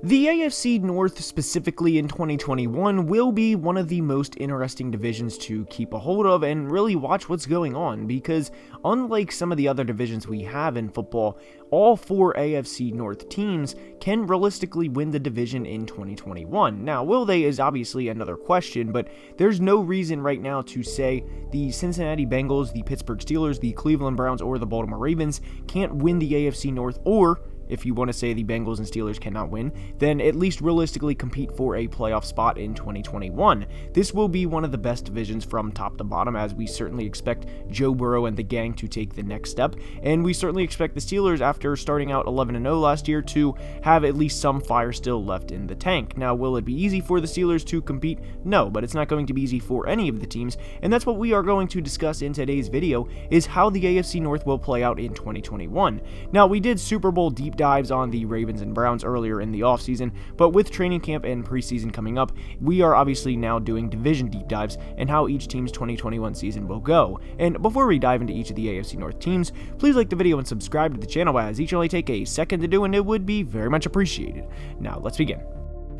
The AFC North, specifically in 2021, will be one of the most interesting divisions to keep a hold of and really watch what's going on, because unlike some of the other divisions we have in football, all four AFC North teams can realistically win the division in 2021. Now, will they is obviously another question, but there's no reason right now to say the Cincinnati Bengals, the Pittsburgh Steelers, the Cleveland Browns, or the Baltimore Ravens can't win the AFC North, or if you want to say the Bengals and Steelers cannot win, then at least realistically compete for a playoff spot in 2021. This will be one of the best divisions from top to bottom, as we certainly expect Joe Burrow and the gang to take the next step, and we certainly expect the Steelers, after starting out 11-0 last year, to have at least some fire still left in the tank. Now, will it be easy for the Steelers to compete? No, but it's not going to be easy for any of the teams, and that's what we are going to discuss in today's video, is how the AFC North will play out in 2021. Now, we did Super Bowl deep dives on the Ravens and Browns earlier in the offseason, but with training camp and preseason coming up, we are obviously now doing division deep dives and how each team's 2021 season will go. And before we dive into each of the AFC North teams, please like the video and subscribe to the channel, as each only take a second to do, and it would be very much appreciated. Now, let's begin.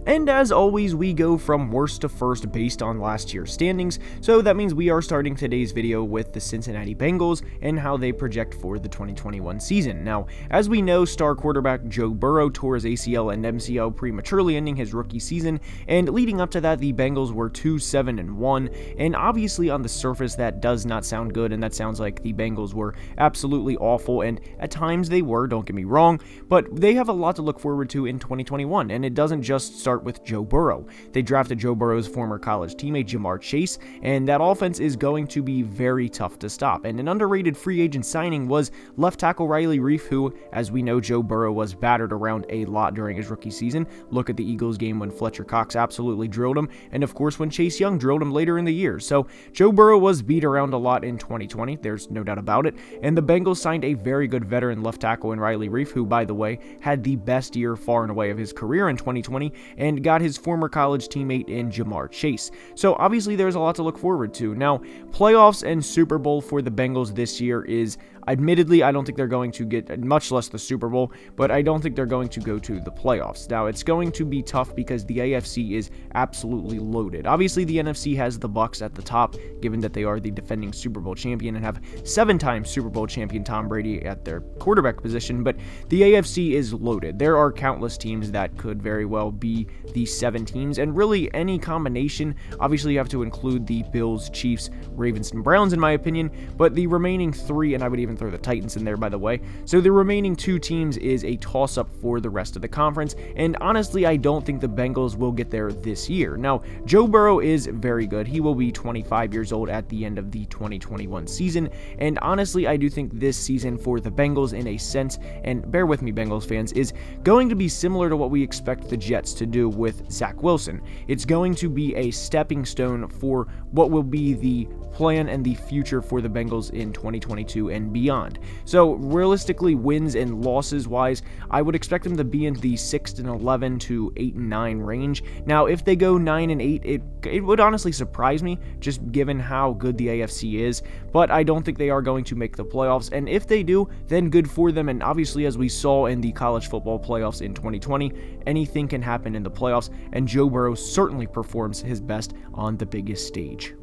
And as always, we go from worst to first based on last year's standings, so that means we are starting today's video with the Cincinnati Bengals and how they project for the 2021 season. Now, as we know, star quarterback Joe Burrow tore his ACL and MCL prematurely, ending his rookie season, and leading up to that, the Bengals were 2-7-1, and obviously on the surface that does not sound good, and that sounds like the Bengals were absolutely awful, and at times they were, don't get me wrong, but they have a lot to look forward to in 2021, and it doesn't just start with Joe Burrow. They drafted Joe Burrow's former college teammate Jamar Chase, and that offense is going to be very tough to stop. And an underrated free agent signing was left tackle Riley Reiff, who, as we know, Joe Burrow was battered around a lot during his rookie season. Look at the Eagles game when Fletcher Cox absolutely drilled him, and of course when Chase Young drilled him later in the year. So Joe Burrow was beat around a lot in 2020, there's no doubt about it, and the Bengals signed a very good veteran left tackle in Riley Reiff, who, by the way, had the best year far and away of his career in 2020, and got his former college teammate in Jamar Chase. So obviously there's a lot to look forward to. Now, playoffs and Super Bowl for the Bengals this year is, admittedly, I don't think they're going to get, much less the Super Bowl, but I don't think they're going to go to the playoffs. Now, it's going to be tough because the AFC is absolutely loaded. Obviously, the NFC has the Bucs at the top, given that they are the defending Super Bowl champion and have 7-time Super Bowl champion Tom Brady at their quarterback position, but the AFC is loaded. There are countless teams that could very well be the 7 teams, and really any combination. Obviously, you have to include the Bills, Chiefs, Ravens, and Browns, in my opinion, but the remaining 3, and I would even throw the Titans in there, by the way. So the remaining 2 teams is a toss-up for the rest of the conference, and honestly, I don't think the Bengals will get there this year. Now, Joe Burrow is very good. He will be 25 years old at the end of the 2021 season, and honestly, I do think this season for the Bengals, in a sense, and bear with me, Bengals fans, is going to be similar to what we expect the Jets to do with Zach Wilson. It's going to be a stepping stone for what will be the plan and the future for the Bengals in 2022 and beyond. So realistically, wins and losses wise, I would expect them to be in the 6-11 to 8-9 range. Now, if they go 9-8, it would honestly surprise me, just given how good the AFC is, but I don't think they are going to make the playoffs, and if they do, then good for them. And obviously, as we saw in the college football playoffs in 2020, anything can happen in the playoffs, and Joe Burrow certainly performs his best on the biggest stage.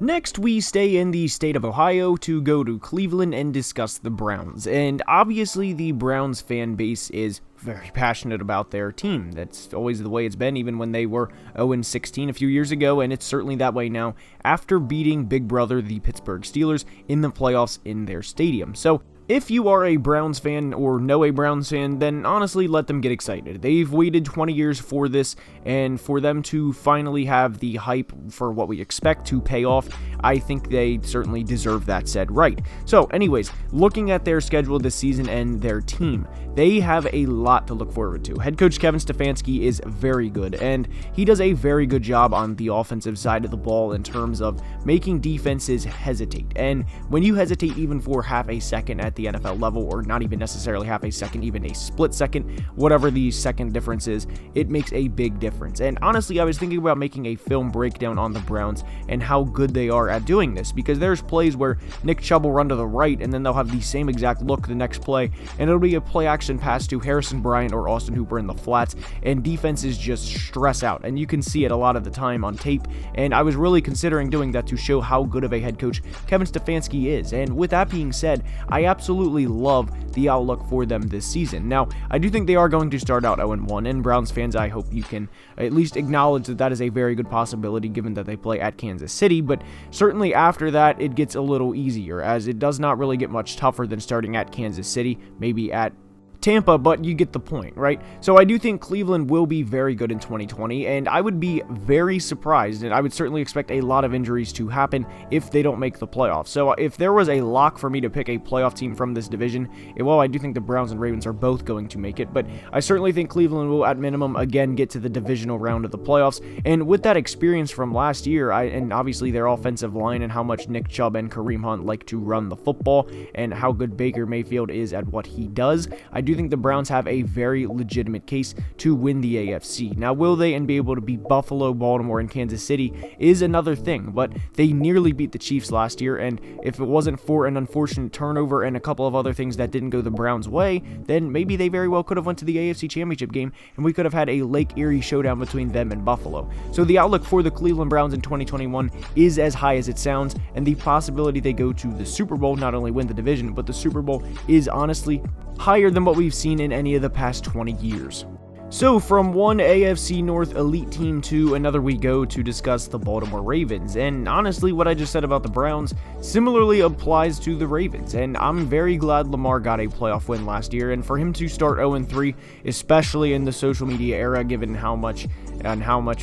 Next, we stay in the state of Ohio to go to Cleveland and discuss the Browns. And obviously, the Browns fan base is very passionate about their team. That's always the way it's been, even when they were 0-16 a few years ago, and it's certainly that way now after beating Big Brother, the Pittsburgh Steelers, in the playoffs in their stadium. So if you are a Browns fan or know a Browns fan, then honestly let them get excited. They've waited 20 years for this, and for them to finally have the hype for what we expect to pay off, I think they certainly deserve that said right. So anyways, looking at their schedule this season and their team, they have a lot to look forward to. Head coach Kevin Stefanski is very good, and he does a very good job on the offensive side of the ball in terms of making defenses hesitate. And when you hesitate even for half a second at at the NFL level, or not even necessarily half a second, even a split second, whatever the second difference is, it makes a big difference. And honestly, I was thinking about making a film breakdown on the Browns and how good they are at doing this, because there's plays where Nick Chubb will run to the right and then they'll have the same exact look the next play, and it'll be a play action pass to Harrison Bryant or Austin Hooper in the flats, and defenses just stress out, and you can see it a lot of the time on tape. And I was really considering doing that to show how good of a head coach Kevin Stefanski is. And with that being said, I absolutely love the outlook for them this season. Now, I do think they are going to start out 0-1, and Browns fans, I hope you can at least acknowledge that that is a very good possibility given that they play at Kansas City, but certainly after that, it gets a little easier, as it does not really get much tougher than starting at Kansas City, maybe at Tampa, but you get the point, right? So I do think Cleveland will be very good in 2020, and I would be very surprised, and I would certainly expect a lot of injuries to happen if they don't make the playoffs. So if there was a lock for me to pick a playoff team from this division, well, I do think the Browns and Ravens are both going to make it, but I certainly think Cleveland will, at minimum, again get to the divisional round of the playoffs. And with that experience from last year, and obviously their offensive line and how much Nick Chubb and Kareem Hunt like to run the football, and how good Baker Mayfield is at what he does, I do think the Browns have a very legitimate case to win the AFC. Now, will they and be able to beat Buffalo, Baltimore, and Kansas City is another thing, but they nearly beat the Chiefs last year, and if it wasn't for an unfortunate turnover and a couple of other things that didn't go the Browns' way, then maybe they very well could have went to the AFC Championship game, and we could have had a Lake Erie showdown between them and Buffalo. So the outlook for the Cleveland Browns in 2021 is as high as it sounds, and the possibility they go to the Super Bowl, not only win the division, but the Super Bowl, is honestly higher than what we've seen in any of the past 20 years. So from one AFC North elite team to another, we go to discuss the Baltimore Ravens. And honestly, what I just said about the Browns similarly applies to the Ravens. And I'm very glad Lamar got a playoff win last year, and for him to start 0-3, especially in the social media era, given how much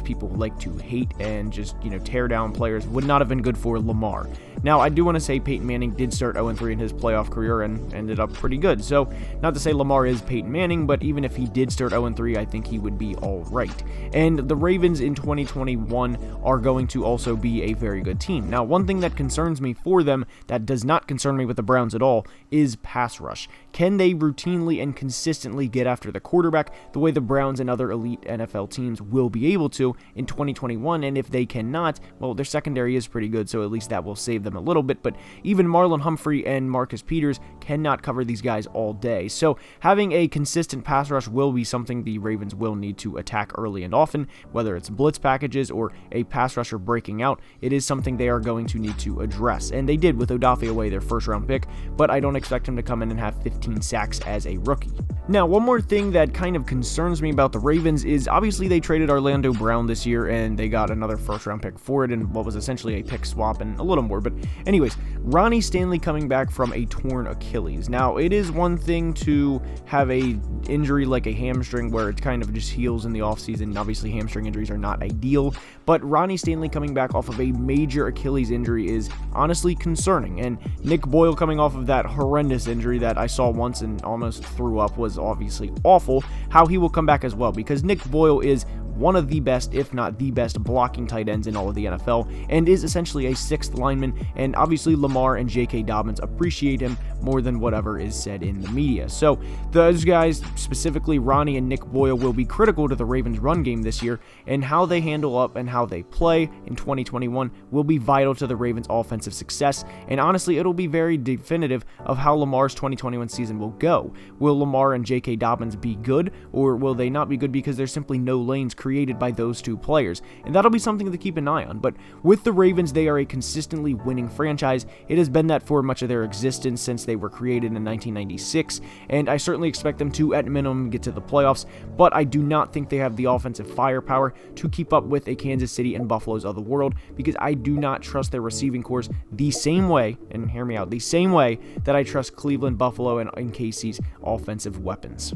people like to hate and just, tear down players, would not have been good for Lamar. Now, I do want to say Peyton Manning did start 0-3 in his playoff career and ended up pretty good. So, not to say Lamar is Peyton Manning, but even if he did start 0-3, I think he would be all right. And the Ravens in 2021 are going to also be a very good team. Now, one thing that concerns me for them, that does not concern me with the Browns at all, is pass rush. Can they routinely and consistently get after the quarterback the way the Browns and other elite NFL teams will be able to in 2021? And if they cannot, well, their secondary is pretty good, so at least that will save them a little bit, but even Marlon Humphrey and Marcus Peters cannot cover these guys all day. So having a consistent pass rush will be something the Ravens will need to attack early and often, whether it's blitz packages or a pass rusher breaking out. It is something they are going to need to address, and they did with Odafe Away, their first round pick, but I don't expect him to come in and have 15 sacks as a rookie. Now, one more thing that kind of concerns me about the Ravens is obviously they traded Orlando Brown this year, and they got another first round pick for it, and what was essentially a pick swap and a little more. But anyways, Ronnie Stanley coming back from a torn Achilles. Now, it is one thing to have a injury like a hamstring where it kind of just heals in the offseason. Obviously, hamstring injuries are not ideal, but Ronnie Stanley coming back off of a major Achilles injury is honestly concerning. And Nick Boyle coming off of that horrendous injury that I saw once and almost threw up was obviously awful. How he will come back as well, because Nick Boyle is one of the best, if not the best, blocking tight ends in all of the NFL, and is essentially a sixth lineman, and obviously Lamar and J.K. Dobbins appreciate him more than whatever is said in the media. So those guys, specifically Ronnie and Nick Boyle, will be critical to the Ravens' run game this year, and how they handle up and how they play in 2021 will be vital to the Ravens' offensive success, and honestly, it'll be very definitive of how Lamar's 2021 season will go. Will Lamar and J.K. Dobbins be good, or will they not be good because there's simply no lanes created by those two players? And that'll be something to keep an eye on. But with the Ravens, they are a consistently winning franchise. It has been that for much of their existence since they were created in 1996, and I certainly expect them to, at minimum, get to the playoffs, but I do not think they have the offensive firepower to keep up with a Kansas City and Buffalo's of the world, because I do not trust their receiving corps the same way, and hear me out, the same way that I trust Cleveland, Buffalo, and KC's offensive weapons.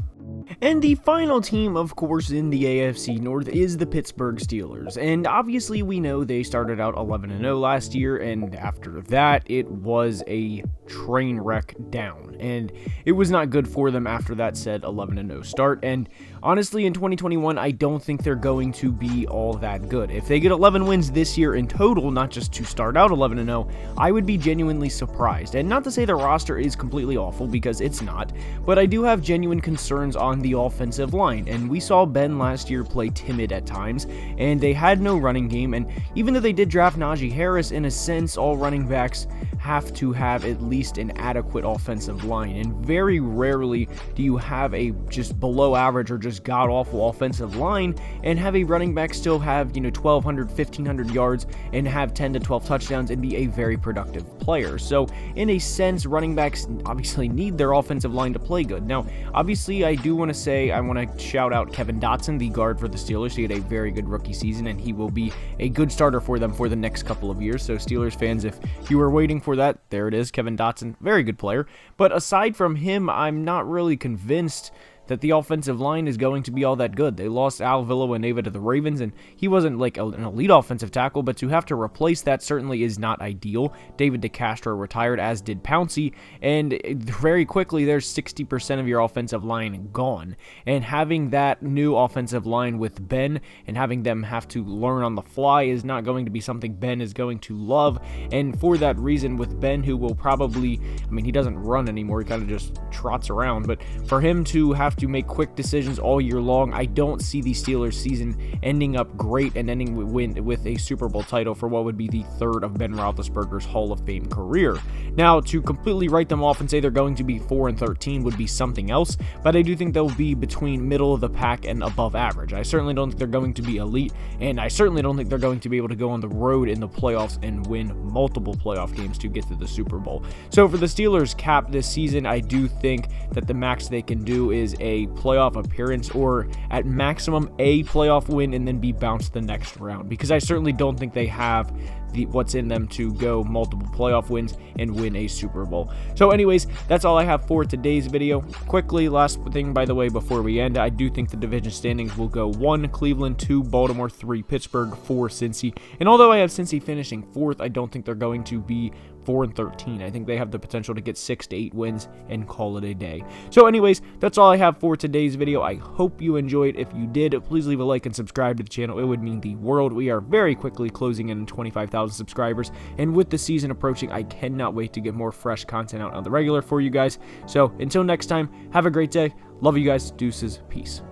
And the final team, of course, in the AFC North is the Pittsburgh Steelers. And obviously, we know they started out 11-0 last year, and after that, it was a train wreck down. And it was not good for them after that said 11-0 start. And honestly, in 2021, I don't think they're going to be all that good. If they get 11 wins this year in total, not just to start out 11-0, I would be genuinely surprised. And not to say their roster is completely awful, because it's not, but I do have genuine concerns on the offensive line. And we saw Ben last year play timid at times, and they had no running game. And even though they did draft Najee Harris, in a sense, all running backs have to have at least an adequate offensive line, and very rarely do you have a just below average or just god-awful offensive line and have a running back still have 1,200, 1,500 yards and have 10 to 12 touchdowns and be a very productive player. So in a sense, running backs obviously need their offensive line to play good. Now, obviously, I do want to say, I want to shout out Kevin Dotson, the guard for the Steelers. He had a very good rookie season, and he will be a good starter for them for the next couple of years. So Steelers fans, if you were waiting for that, there it is, Kevin Dotson, very good player. But aside from him, I'm not really convinced that the offensive line is going to be all that good. They lost Al Villanueva to the Ravens, and he wasn't like an elite offensive tackle, but to have to replace that certainly is not ideal. David DeCastro retired, as did Pouncey, and very quickly there's 60% of your offensive line gone. And having that new offensive line with Ben and having them have to learn on the fly is not going to be something Ben is going to love. And for that reason, with Ben, who will probably, he doesn't run anymore, he kind of just trots around, but for him to have to make quick decisions all year long, I don't see the Steelers season ending up great and ending with a Super Bowl title for what would be the third of Ben Roethlisberger's Hall of Fame career. Now, to completely write them off and say they're going to be 4-13 would be something else, but I do think they'll be between middle of the pack and above average. I certainly don't think they're going to be elite, and I certainly don't think they're going to be able to go on the road in the playoffs and win multiple playoff games to get to the Super Bowl. So for the Steelers cap this season, I do think that the max they can do is a playoff appearance, or at maximum a playoff win, and then be bounced the next round, because I certainly don't think they have what's in them to go multiple playoff wins and win a Super Bowl. So anyways, that's all I have for today's video. Quickly, last thing by the way before we end, I do think the division standings will go 1 Cleveland, 2 Baltimore, 3 Pittsburgh, 4 Cincy. And although I have Cincy finishing 4th, I don't think they're going to be 4-13. I think they have the potential to get 6 to 8 wins and call it a day. So anyways, that's all I have for today's video. I hope you enjoyed. If you did, please leave a like and subscribe to the channel. It would mean the world. We are very quickly closing in 25,000 subscribers, and with the season approaching, I cannot wait to get more fresh content out on the regular for you guys. So until next time, have a great day. Love you guys. Deuces. Peace.